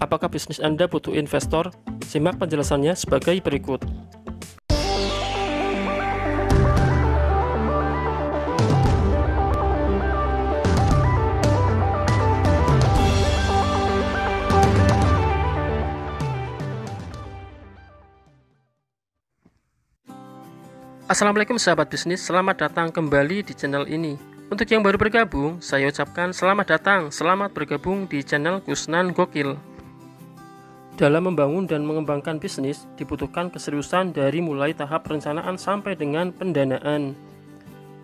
Apakah bisnis Anda butuh investor? Simak penjelasannya sebagai berikut. Assalamualaikum sahabat bisnis, selamat datang kembali di channel ini. Untuk yang baru bergabung, saya ucapkan selamat datang, selamat bergabung di channel Kusnan Gokil. Dalam membangun dan mengembangkan bisnis, dibutuhkan keseriusan dari mulai tahap perencanaan sampai dengan pendanaan.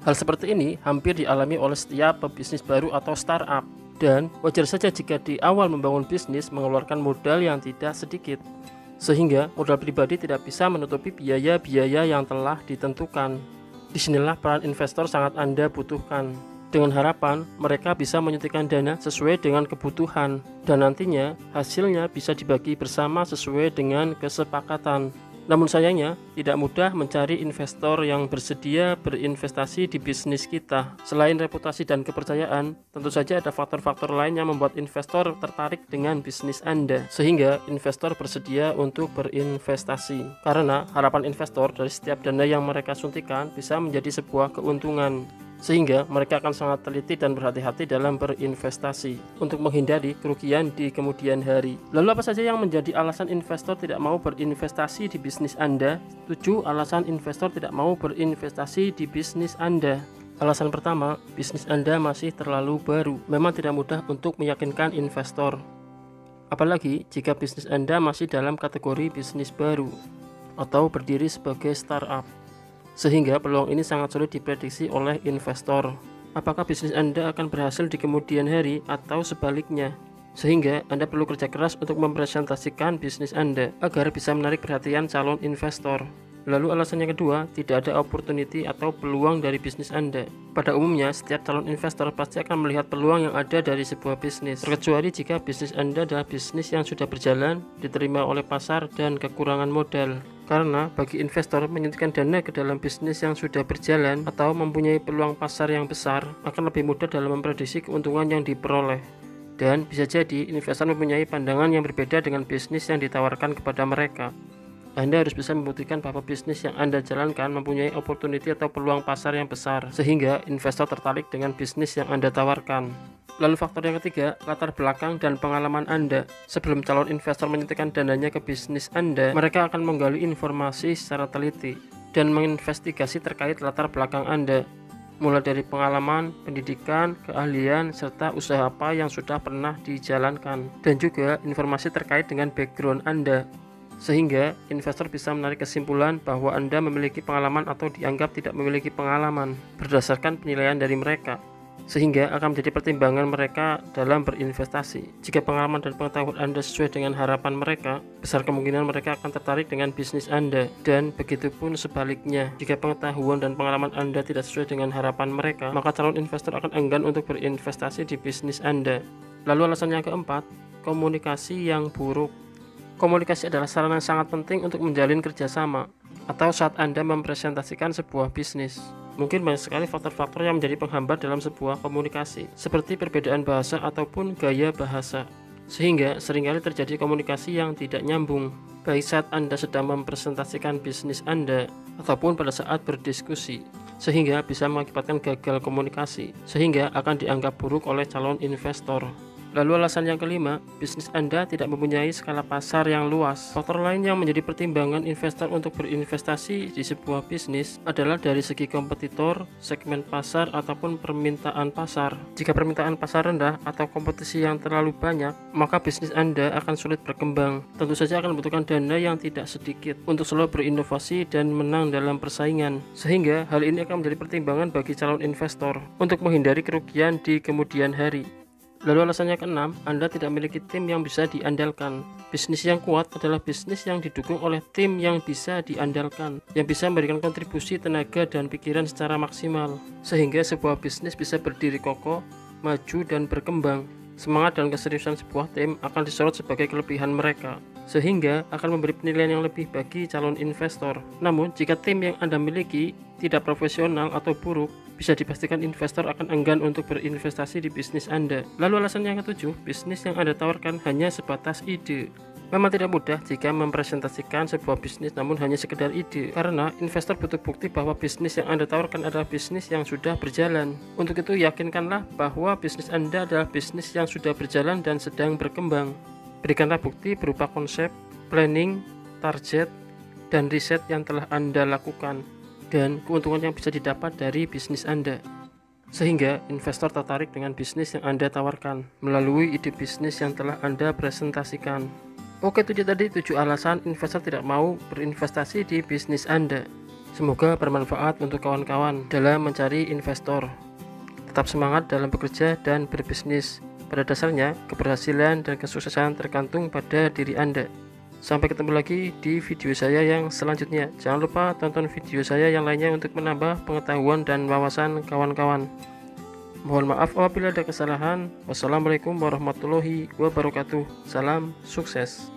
Hal seperti ini hampir dialami oleh setiap pebisnis baru atau startup. Dan wajar saja jika di awal membangun bisnis mengeluarkan modal yang tidak sedikit, sehingga modal pribadi tidak bisa menutupi biaya-biaya yang telah ditentukan. Disinilah peran investor sangat Anda butuhkan, dengan harapan mereka bisa menyuntikkan dana sesuai dengan kebutuhan, dan nantinya hasilnya bisa dibagi bersama sesuai dengan kesepakatan. Namun sayangnya, tidak mudah mencari investor yang bersedia berinvestasi di bisnis kita. Selain reputasi dan kepercayaan, tentu saja ada faktor-faktor lain yang membuat investor tertarik dengan bisnis Anda, sehingga investor bersedia untuk berinvestasi. Karena harapan investor dari setiap dana yang mereka suntikan bisa menjadi sebuah keuntungan, sehingga mereka akan sangat teliti dan berhati-hati dalam berinvestasi untuk menghindari kerugian di kemudian hari. Lalu apa saja yang menjadi alasan investor tidak mau berinvestasi di bisnis Anda? 7 alasan investor tidak mau berinvestasi di bisnis Anda. Alasan pertama, bisnis Anda masih terlalu baru. Memang tidak mudah untuk meyakinkan investor, apalagi jika bisnis Anda masih dalam kategori bisnis baru atau berdiri sebagai startup, sehingga peluang ini sangat sulit diprediksi oleh investor. Apakah bisnis Anda akan berhasil di kemudian hari atau sebaliknya? Sehingga Anda perlu kerja keras untuk mempresentasikan bisnis Anda agar bisa menarik perhatian calon investor. Lalu alasan yang kedua, tidak ada opportunity atau peluang dari bisnis Anda. Pada umumnya, setiap calon investor pasti akan melihat peluang yang ada dari sebuah bisnis, terkecuali jika bisnis Anda adalah bisnis yang sudah berjalan, diterima oleh pasar, dan kekurangan modal. Karena bagi investor, menyuntikkan dana ke dalam bisnis yang sudah berjalan atau mempunyai peluang pasar yang besar akan lebih mudah dalam memprediksi keuntungan yang diperoleh. Dan bisa jadi investor mempunyai pandangan yang berbeda dengan bisnis yang ditawarkan kepada mereka. Anda harus bisa membuktikan bahwa bisnis yang Anda jalankan mempunyai opportunity atau peluang pasar yang besar, sehingga investor tertarik dengan bisnis yang Anda tawarkan. Lalu faktor yang ketiga, latar belakang dan pengalaman Anda. Sebelum calon investor menyuntikkan dananya ke bisnis Anda, mereka akan menggali informasi secara teliti dan menginvestigasi terkait latar belakang Anda, mulai dari pengalaman, pendidikan, keahlian, serta usaha apa yang sudah pernah dijalankan, dan juga informasi terkait dengan background Anda, sehingga investor bisa menarik kesimpulan bahwa Anda memiliki pengalaman atau dianggap tidak memiliki pengalaman berdasarkan penilaian dari mereka, sehingga akan menjadi pertimbangan mereka dalam berinvestasi. Jika pengalaman dan pengetahuan Anda sesuai dengan harapan mereka, besar kemungkinan mereka akan tertarik dengan bisnis Anda, dan begitupun sebaliknya. Jika pengetahuan dan pengalaman Anda tidak sesuai dengan harapan mereka, maka calon investor akan enggan untuk berinvestasi di bisnis Anda. Lalu alasan yang keempat, komunikasi yang buruk. Komunikasi adalah sarana yang sangat penting untuk menjalin kerjasama atau saat Anda mempresentasikan sebuah bisnis. Mungkin banyak sekali faktor-faktor yang menjadi penghambat dalam sebuah komunikasi, seperti perbedaan bahasa ataupun gaya bahasa, sehingga seringkali terjadi komunikasi yang tidak nyambung, baik saat Anda sedang mempresentasikan bisnis Anda ataupun pada saat berdiskusi, sehingga bisa mengakibatkan gagal komunikasi, sehingga akan dianggap buruk oleh calon investor. Lalu alasan yang kelima, bisnis Anda tidak mempunyai skala pasar yang luas. Faktor lain yang menjadi pertimbangan investor untuk berinvestasi di sebuah bisnis adalah dari segi kompetitor, segmen pasar, ataupun permintaan pasar. Jika permintaan pasar rendah atau kompetisi yang terlalu banyak, maka bisnis Anda akan sulit berkembang. Tentu saja akan membutuhkan dana yang tidak sedikit untuk selalu berinovasi dan menang dalam persaingan. Sehingga hal ini akan menjadi pertimbangan bagi calon investor untuk menghindari kerugian di kemudian hari. Lalu alasannya keenam, Anda tidak memiliki tim yang bisa diandalkan. Bisnis yang kuat adalah bisnis yang didukung oleh tim yang bisa diandalkan, yang bisa memberikan kontribusi tenaga dan pikiran secara maksimal, sehingga sebuah bisnis bisa berdiri kokoh, maju, dan berkembang. Semangat dan keseriusan sebuah tim akan disorot sebagai kelebihan mereka, sehingga akan memberi penilaian yang lebih bagi calon investor. Namun, jika tim yang Anda miliki tidak profesional atau buruk, bisa dipastikan investor akan enggan untuk berinvestasi di bisnis Anda. Lalu alasan yang ketujuh, bisnis yang Anda tawarkan hanya sebatas ide. Memang tidak mudah jika mempresentasikan sebuah bisnis namun hanya sekedar ide, karena investor butuh bukti bahwa bisnis yang Anda tawarkan adalah bisnis yang sudah berjalan. Untuk itu, yakinkanlah bahwa bisnis Anda adalah bisnis yang sudah berjalan dan sedang berkembang. Berikanlah bukti berupa konsep, planning, target, dan riset yang telah Anda lakukan, dan keuntungan yang bisa didapat dari bisnis Anda, sehingga investor tertarik dengan bisnis yang Anda tawarkan melalui ide bisnis yang telah Anda presentasikan. Oke, itu tadi 7 alasan investor tidak mau berinvestasi di bisnis Anda. Semoga bermanfaat untuk kawan-kawan dalam mencari investor. Tetap semangat dalam bekerja dan berbisnis. Pada dasarnya, keberhasilan dan kesuksesan tergantung pada diri Anda. Sampai ketemu lagi di video saya yang selanjutnya. Jangan lupa tonton video saya yang lainnya untuk menambah pengetahuan dan wawasan kawan-kawan. Mohon maaf apabila ada kesalahan. Wassalamualaikum warahmatullahi wabarakatuh. Salam sukses.